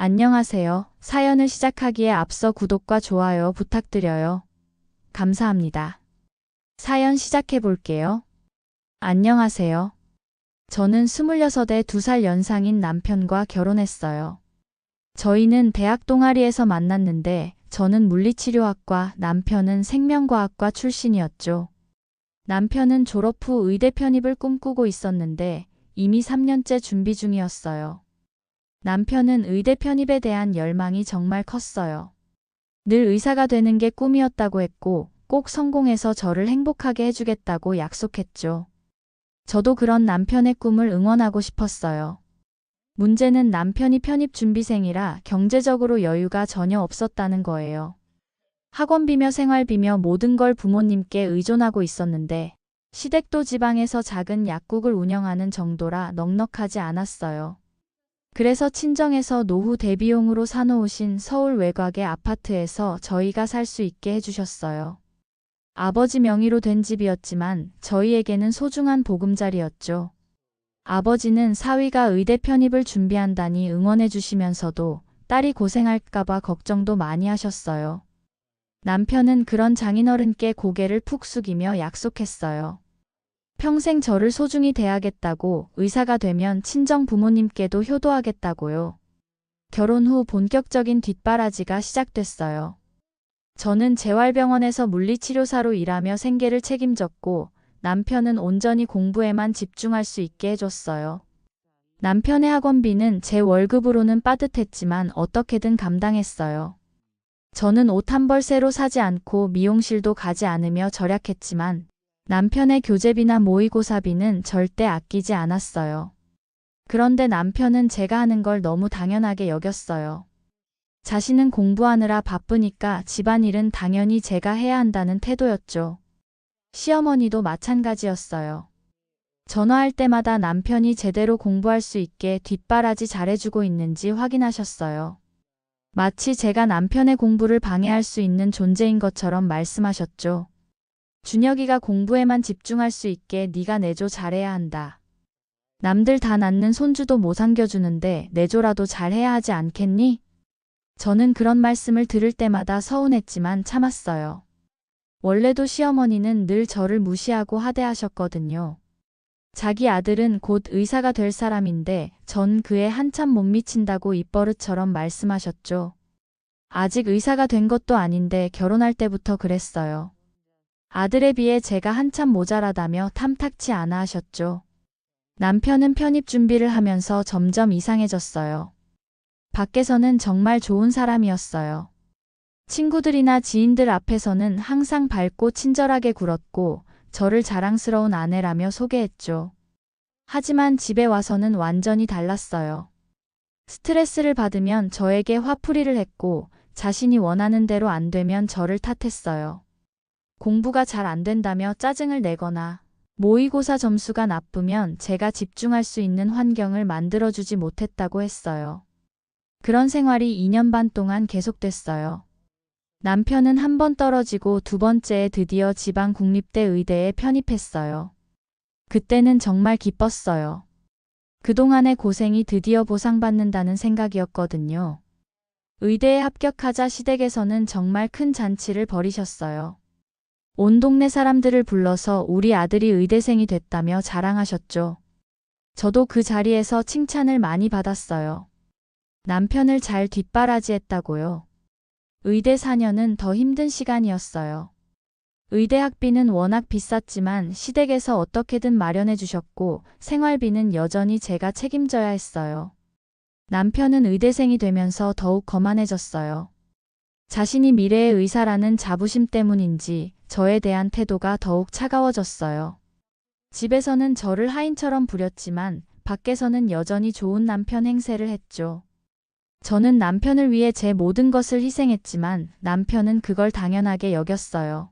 안녕하세요. 사연을 시작하기에 앞서 구독과 좋아요 부탁드려요. 감사합니다. 사연 시작해 볼게요. 안녕하세요. 저는 26에 2살 연상인 남편과 결혼했어요. 저희는 대학 동아리에서 만났는데 저는 물리치료학과, 남편은 생명과학과 출신이었죠. 남편은 졸업 후 의대 편입을 꿈꾸고 있었는데 이미 3년째 준비 중이었어요. 남편은 의대 편입에 대한 열망이 정말 컸어요. 늘 의사가 되는 게 꿈이었다고 했고 꼭 성공해서 저를 행복하게 해주겠다고 약속했죠. 저도 그런 남편의 꿈을 응원하고 싶었어요. 문제는 남편이 편입 준비생이라 경제적으로 여유가 전혀 없었다는 거예요. 학원비며 생활비며 모든 걸 부모님께 의존하고 있었는데 시댁도 지방에서 작은 약국을 운영하는 정도라 넉넉하지 않았어요. 그래서 친정에서 노후 대비용으로 사놓으신 서울 외곽의 아파트에서 저희가 살 수 있게 해주셨어요. 아버지 명의로 된 집이었지만 저희에게는 소중한 보금자리였죠. 아버지는 사위가 의대 편입을 준비한다니 응원해 주시면서도 딸이 고생할까봐 걱정도 많이 하셨어요. 남편은 그런 장인어른께 고개를 푹 숙이며 약속했어요. 평생 저를 소중히 대하겠다고, 의사가 되면 친정 부모님께도 효도하겠다고요. 결혼 후 본격적인 뒷바라지가 시작됐어요. 저는 재활병원에서 물리치료사로 일하며 생계를 책임졌고 남편은 온전히 공부에만 집중할 수 있게 해줬어요. 남편의 학원비는 제 월급으로는 빠듯했지만 어떻게든 감당했어요. 저는 옷 한 벌 새로 사지 않고 미용실도 가지 않으며 절약했지만 남편의 교재비나 모의고사비는 절대 아끼지 않았어요. 그런데 남편은 제가 하는 걸 너무 당연하게 여겼어요. 자신은 공부하느라 바쁘니까 집안일은 당연히 제가 해야 한다는 태도였죠. 시어머니도 마찬가지였어요. 전화할 때마다 남편이 제대로 공부할 수 있게 뒷바라지 잘해주고 있는지 확인하셨어요. 마치 제가 남편의 공부를 방해할 수 있는 존재인 것처럼 말씀하셨죠. 준혁이가 공부에만 집중할 수 있게 네가 내조 잘해야 한다. 남들 다 낳는 손주도 못 안겨주는데 내조라도 잘해야 하지 않겠니? 저는 그런 말씀을 들을 때마다 서운했지만 참았어요. 원래도 시어머니는 늘 저를 무시하고 하대하셨거든요. 자기 아들은 곧 의사가 될 사람인데 전 그에 한참 못 미친다고 입버릇처럼 말씀하셨죠. 아직 의사가 된 것도 아닌데 결혼할 때부터 그랬어요. 아들에 비해 제가 한참 모자라다며 탐탁치 않아 하셨죠. 남편은 편입 준비를 하면서 점점 이상해졌어요. 밖에서는 정말 좋은 사람이었어요. 친구들이나 지인들 앞에서는 항상 밝고 친절하게 굴었고 저를 자랑스러운 아내라며 소개했죠. 하지만 집에 와서는 완전히 달랐어요. 스트레스를 받으면 저에게 화풀이를 했고 자신이 원하는 대로 안 되면 저를 탓했어요. 공부가 잘 안 된다며 짜증을 내거나 모의고사 점수가 나쁘면 제가 집중할 수 있는 환경을 만들어주지 못했다고 했어요. 그런 생활이 2년 반 동안 계속됐어요. 남편은 한 번 떨어지고 두 번째에 드디어 지방 국립대 의대에 편입했어요. 그때는 정말 기뻤어요. 그동안의 고생이 드디어 보상받는다는 생각이었거든요. 의대에 합격하자 시댁에서는 정말 큰 잔치를 벌이셨어요. 온 동네 사람들을 불러서 우리 아들이 의대생이 됐다며 자랑하셨죠. 저도 그 자리에서 칭찬을 많이 받았어요. 남편을 잘 뒷바라지했다고요. 의대 4년은 더 힘든 시간이었어요. 의대 학비는 워낙 비쌌지만 시댁에서 어떻게든 마련해 주셨고 생활비는 여전히 제가 책임져야 했어요. 남편은 의대생이 되면서 더욱 거만해졌어요. 자신이 미래의 의사라는 자부심 때문인지 저에 대한 태도가 더욱 차가워졌어요. 집에서는 저를 하인처럼 부렸지만 밖에서는 여전히 좋은 남편 행세를 했죠. 저는 남편을 위해 제 모든 것을 희생했지만 남편은 그걸 당연하게 여겼어요.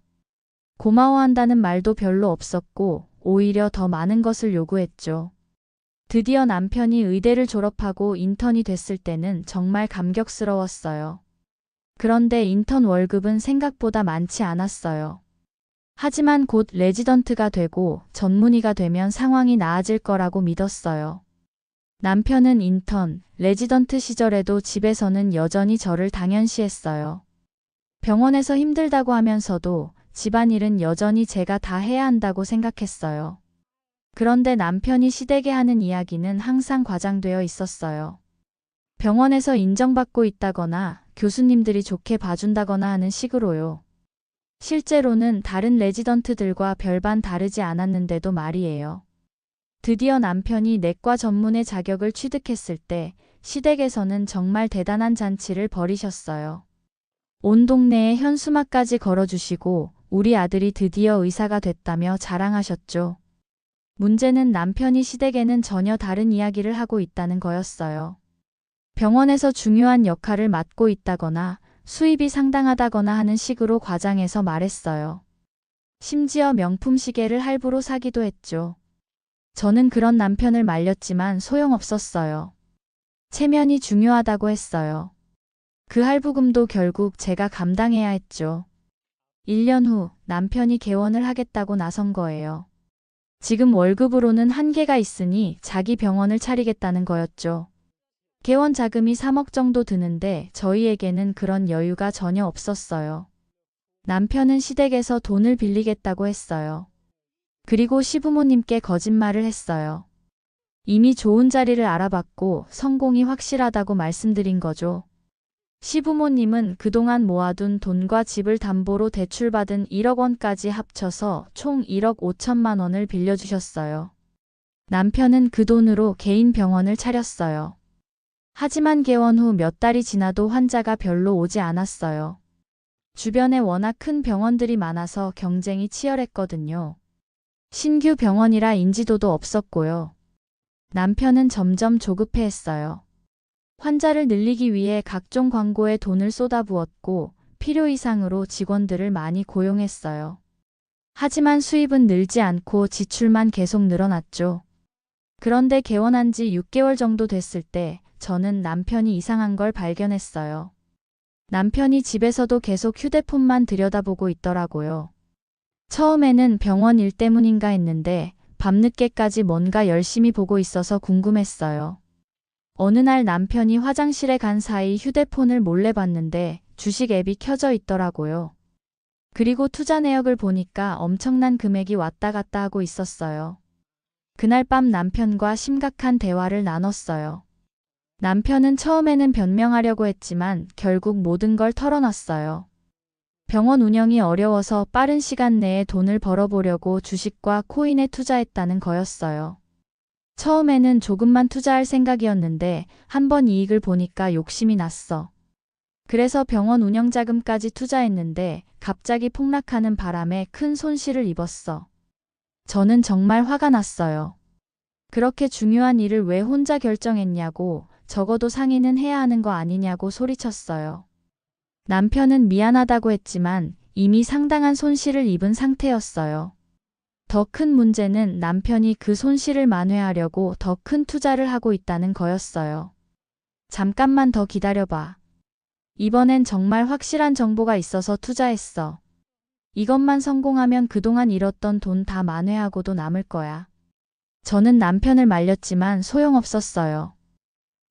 고마워한다는 말도 별로 없었고 오히려 더 많은 것을 요구했죠. 드디어 남편이 의대를 졸업하고 인턴이 됐을 때는 정말 감격스러웠어요. 그런데 인턴 월급은 생각보다 많지 않았어요. 하지만 곧 레지던트가 되고 전문의가 되면 상황이 나아질 거라고 믿었어요. 남편은 인턴, 레지던트 시절에도 집에서는 여전히 저를 당연시했어요. 병원에서 힘들다고 하면서도 집안일은 여전히 제가 다 해야 한다고 생각했어요. 그런데 남편이 시댁에 하는 이야기는 항상 과장되어 있었어요. 병원에서 인정받고 있다거나 교수님들이 좋게 봐준다거나 하는 식으로요. 실제로는 다른 레지던트들과 별반 다르지 않았는데도 말이에요. 드디어 남편이 내과 전문의 자격을 취득했을 때 시댁에서는 정말 대단한 잔치를 벌이셨어요. 온 동네에 현수막까지 걸어주시고 우리 아들이 드디어 의사가 됐다며 자랑하셨죠. 문제는 남편이 시댁에는 전혀 다른 이야기를 하고 있다는 거였어요. 병원에서 중요한 역할을 맡고 있다거나 수입이 상당하다거나 하는 식으로 과장해서 말했어요. 심지어 명품 시계를 할부로 사기도 했죠. 저는 그런 남편을 말렸지만 소용없었어요. 체면이 중요하다고 했어요. 그 할부금도 결국 제가 감당해야 했죠. 1년 후 남편이 개원을 하겠다고 나선 거예요. 지금 월급으로는 한계가 있으니 자기 병원을 차리겠다는 거였죠. 개원 자금이 3억 정도 드는데 저희에게는 그런 여유가 전혀 없었어요. 남편은 시댁에서 돈을 빌리겠다고 했어요. 그리고 시부모님께 거짓말을 했어요. 이미 좋은 자리를 알아봤고 성공이 확실하다고 말씀드린 거죠. 시부모님은 그동안 모아둔 돈과 집을 담보로 대출받은 1억 원까지 합쳐서 총 1억 5천만 원을 빌려주셨어요. 남편은 그 돈으로 개인 병원을 차렸어요. 하지만 개원 후 몇 달이 지나도 환자가 별로 오지 않았어요. 주변에 워낙 큰 병원들이 많아서 경쟁이 치열했거든요. 신규 병원이라 인지도도 없었고요. 남편은 점점 조급해했어요. 환자를 늘리기 위해 각종 광고에 돈을 쏟아부었고 필요 이상으로 직원들을 많이 고용했어요. 하지만 수입은 늘지 않고 지출만 계속 늘어났죠. 그런데 개원한 지 6개월 정도 됐을 때 저는 남편이 이상한 걸 발견했어요. 남편이 집에서도 계속 휴대폰만 들여다보고 있더라고요. 처음에는 병원 일 때문인가 했는데 밤늦게까지 뭔가 열심히 보고 있어서 궁금했어요. 어느 날 남편이 화장실에 간 사이 휴대폰을 몰래 봤는데 주식 앱이 켜져 있더라고요. 그리고 투자 내역을 보니까 엄청난 금액이 왔다 갔다 하고 있었어요. 그날 밤 남편과 심각한 대화를 나눴어요. 남편은 처음에는 변명하려고 했지만 결국 모든 걸 털어놨어요. 병원 운영이 어려워서 빠른 시간 내에 돈을 벌어보려고 주식과 코인에 투자했다는 거였어요. 처음에는 조금만 투자할 생각이었는데 한번 이익을 보니까 욕심이 났어. 그래서 병원 운영 자금까지 투자했는데 갑자기 폭락하는 바람에 큰 손실을 입었어. 저는 정말 화가 났어요. 그렇게 중요한 일을 왜 혼자 결정했냐고, 적어도 상의는 해야 하는 거 아니냐고 소리쳤어요. 남편은 미안하다고 했지만 이미 상당한 손실을 입은 상태였어요. 더 큰 문제는 남편이 그 손실을 만회하려고 더 큰 투자를 하고 있다는 거였어요. 잠깐만 더 기다려봐. 이번엔 정말 확실한 정보가 있어서 투자했어. 이것만 성공하면 그동안 잃었던 돈 다 만회하고도 남을 거야. 저는 남편을 말렸지만 소용없었어요.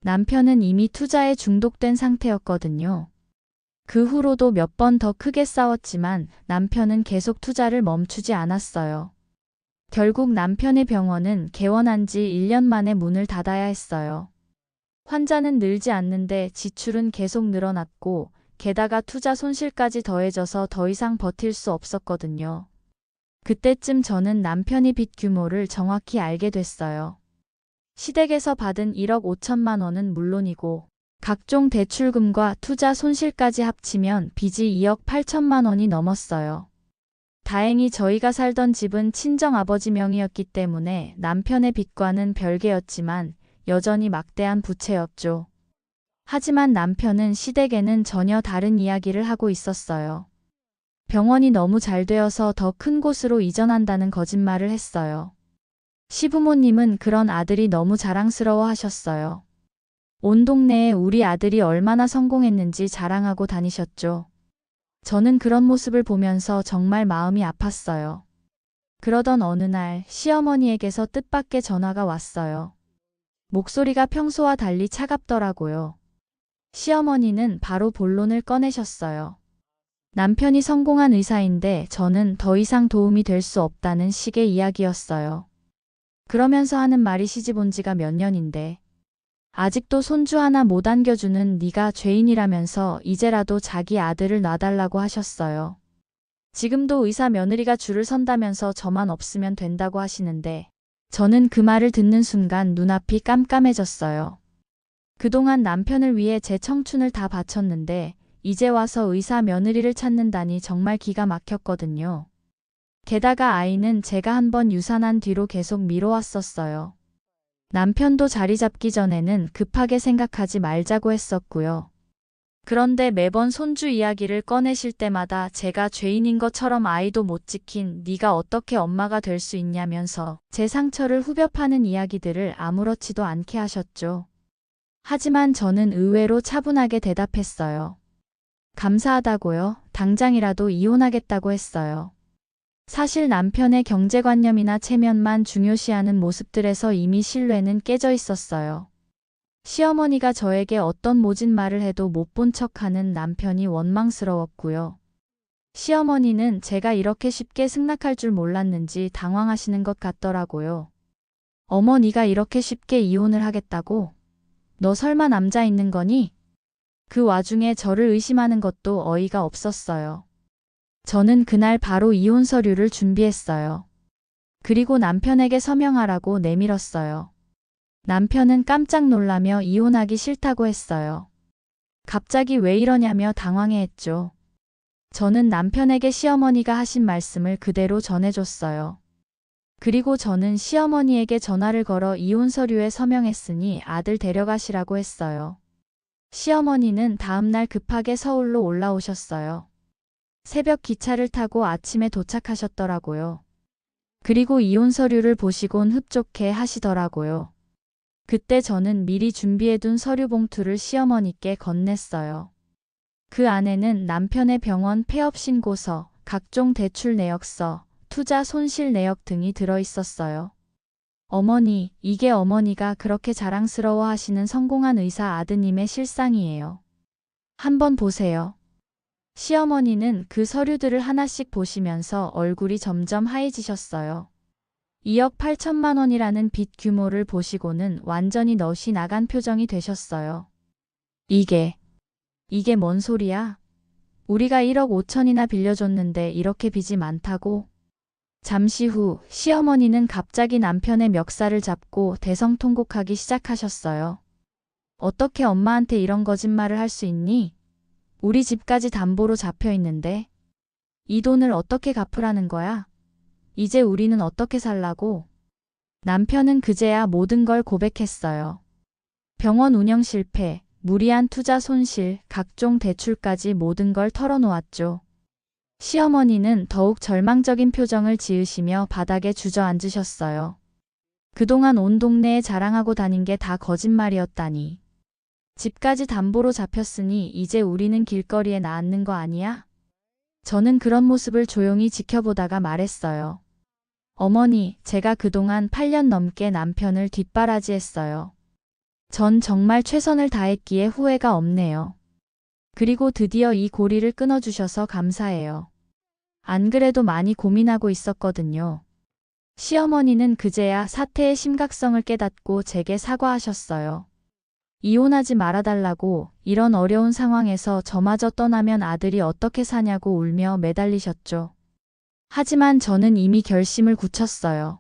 남편은 이미 투자에 중독된 상태였거든요. 그 후로도 몇 번 더 크게 싸웠지만 남편은 계속 투자를 멈추지 않았어요. 결국 남편의 병원은 개원한 지 1년 만에 문을 닫아야 했어요. 환자는 늘지 않는데 지출은 계속 늘어났고 게다가 투자 손실까지 더해져서 더 이상 버틸 수 없었거든요. 그때쯤 저는 남편의 빚 규모를 정확히 알게 됐어요. 시댁에서 받은 1억 5천만 원은 물론이고 각종 대출금과 투자 손실까지 합치면 빚이 2억 8천만 원이 넘었어요. 다행히 저희가 살던 집은 친정아버지 명의였기 때문에 남편의 빚과는 별개였지만 여전히 막대한 부채였죠. 하지만 남편은 시댁에는 전혀 다른 이야기를 하고 있었어요. 병원이 너무 잘 되어서 더 큰 곳으로 이전한다는 거짓말을 했어요. 시부모님은 그런 아들이 너무 자랑스러워 하셨어요. 온 동네에 우리 아들이 얼마나 성공했는지 자랑하고 다니셨죠. 저는 그런 모습을 보면서 정말 마음이 아팠어요. 그러던 어느 날 시어머니에게서 뜻밖의 전화가 왔어요. 목소리가 평소와 달리 차갑더라고요. 시어머니는 바로 본론을 꺼내셨어요. 남편이 성공한 의사인데 저는 더 이상 도움이 될 수 없다는 식의 이야기였어요. 그러면서 하는 말이 시집 온 지가 몇 년인데 아직도 손주 하나 못 안겨주는 네가 죄인이라면서 이제라도 자기 아들을 놔달라고 하셨어요. 지금도 의사 며느리가 줄을 선다면서 저만 없으면 된다고 하시는데 저는 그 말을 듣는 순간 눈앞이 깜깜해졌어요. 그동안 남편을 위해 제 청춘을 다 바쳤는데 이제 와서 의사 며느리를 찾는다니 정말 기가 막혔거든요. 게다가 아이는 제가 한번 유산한 뒤로 계속 미뤄왔었어요. 남편도 자리 잡기 전에는 급하게 생각하지 말자고 했었고요. 그런데 매번 손주 이야기를 꺼내실 때마다 제가 죄인인 것처럼 아이도 못 지킨 네가 어떻게 엄마가 될 수 있냐면서 제 상처를 후벼 파는 이야기들을 아무렇지도 않게 하셨죠. 하지만 저는 의외로 차분하게 대답했어요. 감사하다고요. 당장이라도 이혼하겠다고 했어요. 사실 남편의 경제관념이나 체면만 중요시하는 모습들에서 이미 신뢰는 깨져 있었어요. 시어머니가 저에게 어떤 모진 말을 해도 못 본 척하는 남편이 원망스러웠고요. 시어머니는 제가 이렇게 쉽게 승낙할 줄 몰랐는지 당황하시는 것 같더라고요. 어머, 네가 이렇게 쉽게 이혼을 하겠다고? 너 설마 남자 있는 거니? 그 와중에 저를 의심하는 것도 어이가 없었어요. 저는 그날 바로 이혼 서류를 준비했어요. 그리고 남편에게 서명하라고 내밀었어요. 남편은 깜짝 놀라며 이혼하기 싫다고 했어요. 갑자기 왜 이러냐며 당황해했죠. 저는 남편에게 시어머니가 하신 말씀을 그대로 전해줬어요. 그리고 저는 시어머니에게 전화를 걸어 이혼 서류에 서명했으니 아들 데려가시라고 했어요. 시어머니는 다음날 급하게 서울로 올라오셨어요. 새벽 기차를 타고 아침에 도착하셨더라고요. 그리고 이혼 서류를 보시곤 흡족해 하시더라고요. 그때 저는 미리 준비해둔 서류 봉투를 시어머니께 건넸어요. 그 안에는 남편의 병원 폐업 신고서, 각종 대출 내역서, 투자 손실 내역 등이 들어있었어요. 어머니, 이게 어머니가 그렇게 자랑스러워 하시는 성공한 의사 아드님의 실상이에요. 한번 보세요. 시어머니는 그 서류들을 하나씩 보시면서 얼굴이 점점 하얘지셨어요. 2억 8천만 원이라는 빚 규모를 보시고는 완전히 넋이 나간 표정이 되셨어요. 이게 뭔 소리야? 우리가 1억 5천이나 빌려줬는데 이렇게 빚이 많다고? 잠시 후 시어머니는 갑자기 남편의 멱살을 잡고 대성통곡하기 시작하셨어요. 어떻게 엄마한테 이런 거짓말을 할 수 있니? 우리 집까지 담보로 잡혀 있는데 이 돈을 어떻게 갚으라는 거야? 이제 우리는 어떻게 살라고? 남편은 그제야 모든 걸 고백했어요. 병원 운영 실패, 무리한 투자 손실, 각종 대출까지 모든 걸 털어놓았죠. 시어머니는 더욱 절망적인 표정을 지으시며 바닥에 주저앉으셨어요. 그동안 온 동네에 자랑하고 다닌 게 다 거짓말이었다니. 집까지 담보로 잡혔으니 이제 우리는 길거리에 나앉는 거 아니야? 저는 그런 모습을 조용히 지켜보다가 말했어요. 어머니, 제가 그동안 8년 넘게 남편을 뒷바라지했어요. 전 정말 최선을 다했기에 후회가 없네요. 그리고 드디어 이 고리를 끊어주셔서 감사해요. 안 그래도 많이 고민하고 있었거든요. 시어머니는 그제야 사태의 심각성을 깨닫고 제게 사과하셨어요. 이혼하지 말아달라고, 이런 어려운 상황에서 저마저 떠나면 아들이 어떻게 사냐고 울며 매달리셨죠. 하지만 저는 이미 결심을 굳혔어요.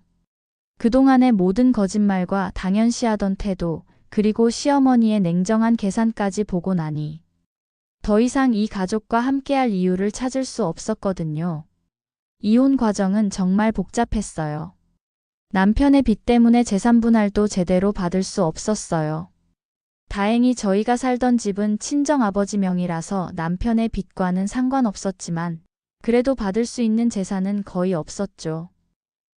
그동안의 모든 거짓말과 당연시하던 태도, 그리고 시어머니의 냉정한 계산까지 보고 나니 더 이상 이 가족과 함께할 이유를 찾을 수 없었거든요. 이혼 과정은 정말 복잡했어요. 남편의 빚 때문에 재산 분할도 제대로 받을 수 없었어요. 다행히 저희가 살던 집은 친정아버지 명의라서 남편의 빚과는 상관없었지만 그래도 받을 수 있는 재산은 거의 없었죠.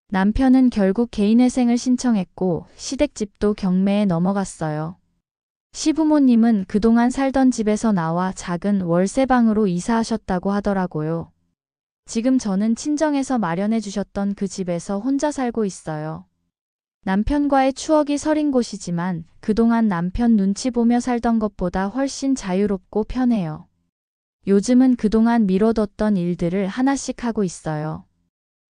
남편은 결국 개인회생을 신청했고 시댁집도 경매에 넘어갔어요. 시부모님은 그동안 살던 집에서 나와 작은 월세방으로 이사하셨다고 하더라고요. 지금 저는 친정에서 마련해 주셨던 그 집에서 혼자 살고 있어요. 남편과의 추억이 서린 곳이지만 그동안 남편 눈치 보며 살던 것보다 훨씬 자유롭고 편해요. 요즘은 그동안 미뤄뒀던 일들을 하나씩 하고 있어요.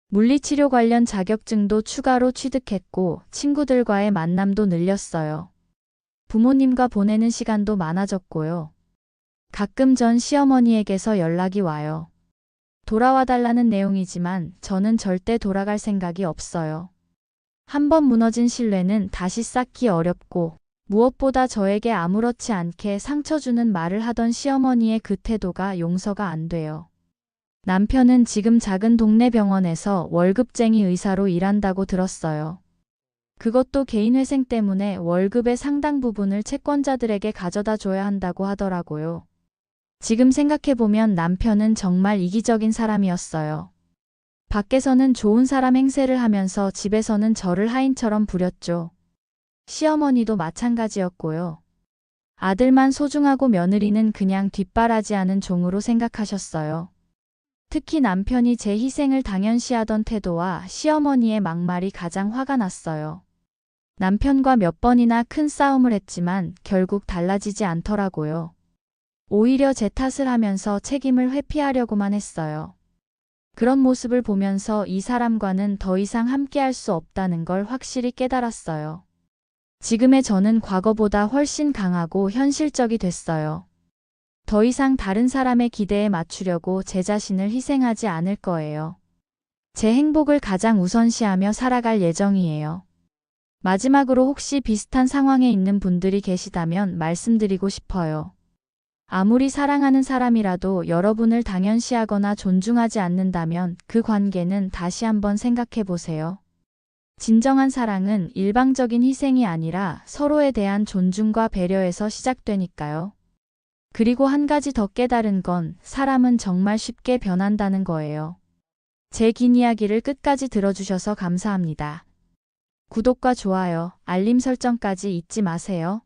물리치료 관련 자격증도 추가로 취득했고 친구들과의 만남도 늘렸어요. 부모님과 보내는 시간도 많아졌고요. 가끔 전 시어머니에게서 연락이 와요. 돌아와 달라는 내용이지만 저는 절대 돌아갈 생각이 없어요. 한번 무너진 신뢰는 다시 쌓기 어렵고 무엇보다 저에게 아무렇지 않게 상처 주는 말을 하던 시어머니의 그 태도가 용서가 안 돼요. 남편은 지금 작은 동네 병원에서 월급쟁이 의사로 일한다고 들었어요. 그것도 개인회생 때문에 월급의 상당 부분을 채권자들에게 가져다 줘야 한다고 하더라고요. 지금 생각해보면 남편은 정말 이기적인 사람이었어요. 밖에서는 좋은 사람 행세를 하면서 집에서는 저를 하인처럼 부렸죠. 시어머니도 마찬가지였고요. 아들만 소중하고 며느리는 그냥 뒷바라지하는 종으로 생각하셨어요. 특히 남편이 제 희생을 당연시하던 태도와 시어머니의 막말이 가장 화가 났어요. 남편과 몇 번이나 큰 싸움을 했지만 결국 달라지지 않더라고요. 오히려 제 탓을 하면서 책임을 회피하려고만 했어요. 그런 모습을 보면서 이 사람과는 더 이상 함께할 수 없다는 걸 확실히 깨달았어요. 지금의 저는 과거보다 훨씬 강하고 현실적이 됐어요. 더 이상 다른 사람의 기대에 맞추려고 제 자신을 희생하지 않을 거예요. 제 행복을 가장 우선시하며 살아갈 예정이에요. 마지막으로 혹시 비슷한 상황에 있는 분들이 계시다면 말씀드리고 싶어요. 아무리 사랑하는 사람이라도 여러분을 당연시하거나 존중하지 않는다면 그 관계는 다시 한번 생각해 보세요. 진정한 사랑은 일방적인 희생이 아니라 서로에 대한 존중과 배려에서 시작되니까요. 그리고 한 가지 더 깨달은 건 사람은 정말 쉽게 변한다는 거예요. 제 긴 이야기를 끝까지 들어주셔서 감사합니다. 구독과 좋아요, 알림 설정까지 잊지 마세요.